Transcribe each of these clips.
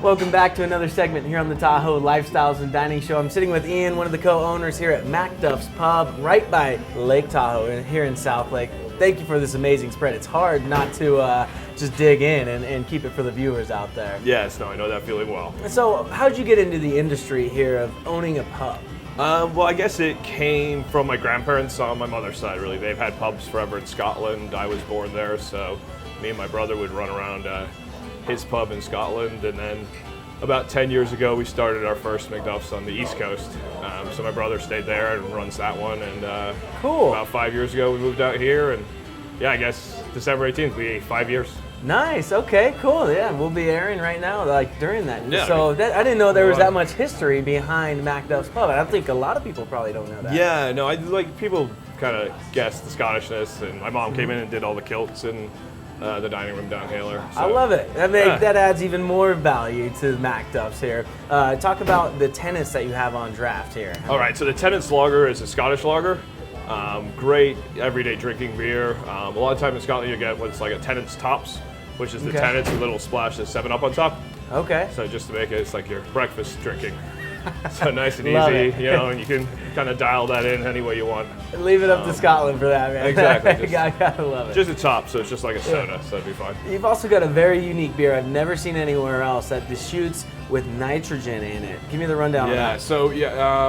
Welcome back to another segment here on the Tahoe Lifestyles and Dining Show. I'm sitting with Ian, one of the co-owners here at Macduffs Pub, right by Lake Tahoe here in South Lake. Thank you for this amazing spread. It's hard not to just dig in and keep it for the viewers out there. Yes, no, I know that feeling well. So how'd you get into the industry here of owning a pub? Well, I guess it came from my grandparents on my mother's side, really. They've had pubs forever in Scotland. I was born there, so me and my brother would run around his pub in Scotland, and then about 10 years ago we started our first Macduffs on the East Coast. So my brother stayed there and runs that one, and Cool. About 5 years ago we moved out here, and yeah, I guess December 18th, we 5 years. Nice. Okay. Cool. Yeah, we'll be airing right now, like during that. Yeah, So I didn't know there was that much history behind Macduff's Pub. I think a lot of people probably don't know that. Yeah, no, I like people kind of guess the Scottishness, and my mom came in and did all the kilts and the dining room downhailer. So. I love it. That adds even more value to Macduffs here. Talk about the tenants that you have on draft here. All right, so the Tenant's Lager is a Scottish lager. Great everyday drinking beer. A lot of time in Scotland you get what's like a Tenant's Tops, which is the Tenant's with a little splash of 7-Up on top. Okay. So just to make it, it's like your breakfast drinking. So nice and Love easy, it. you know, and you can kind of dial that in any way you want. Leave it up to Scotland for that, man. Exactly. I gotta love it. Just a top, so it's just like a soda, so that'd be fine. You've also got a very unique beer I've never seen anywhere else that shoots with nitrogen in it. Give me the rundown on Yeah, that. so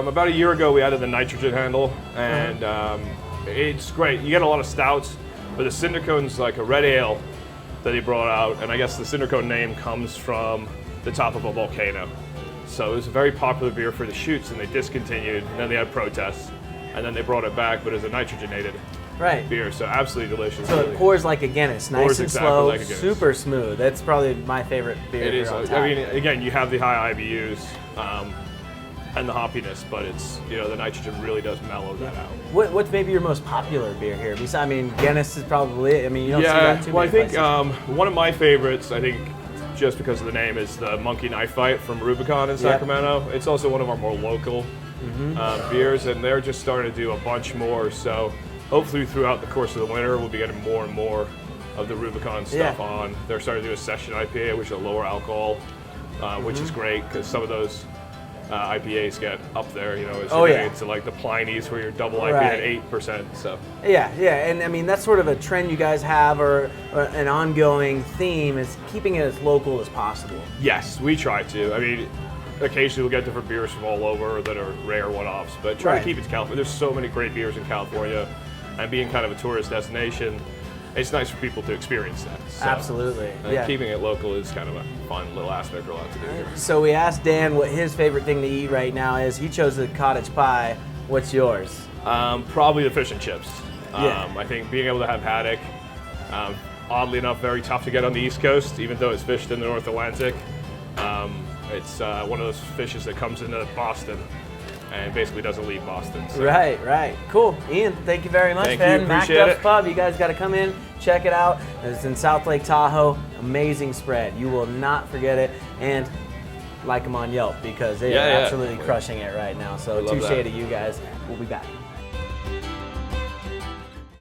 about a year ago we added the nitrogen handle, and it's great. You get a lot of stouts, but the Cindercone's like a red ale that he brought out, and I guess the Cindercone name comes from the top of a volcano. So it was a very popular beer for the shoots, and they discontinued, and then they had protests, and then they brought it back, but as a nitrogenated beer, so absolutely delicious. So it pours like a Guinness, nice Pours and exactly slow, like a Guinness. super smooth. That's probably my favorite beer. It here is. on tap. I mean, again, you have the high IBUs and the hoppiness, but it's the nitrogen really does mellow that out. What's maybe your most popular beer here? Besides, I mean, Guinness is probably it. I mean, you don't see that too well, I many think places. one of my favorites, I think, just because of the name, is the Monkey Knife Fight from Rubicon in Sacramento. It's also one of our more local beers, and they're just starting to do a bunch more. So hopefully throughout the course of the winter, we'll be getting more and more of the Rubicon stuff on. They're starting to do a session IPA, which is a lower alcohol, which is great because some of those IPAs get up there, as you're getting into like the Pliny's where you're double IPA at 8%. So yeah, and I mean that's sort of a trend you guys have, or an ongoing theme is keeping it as local as possible. Yes, we try to. I mean, occasionally we'll get different beers from all over that are rare one-offs, but try to keep it to California. There's so many great beers in California, and being kind of a tourist destination, it's nice for people to experience that. So, Absolutely. Keeping it local is kind of a fun little aspect for a lot to do here. So we asked Dan what his favorite thing to eat right now is. He chose the cottage pie. What's yours? Probably the fish and chips. I think being able to have haddock, oddly enough, very tough to get on the East Coast, even though it's fished in the North Atlantic. It's one of those fishes that comes into Boston and basically doesn't leave Boston. So. Right. Cool. Ian, thank you very much, Thank man. you, appreciate Macduffs it. Pub, you guys got to come in, check it out. It's in South Lake Tahoe. Amazing spread. You will not forget it. And like them on Yelp because they are absolutely crushing it right now. So touche to you guys. We'll be back.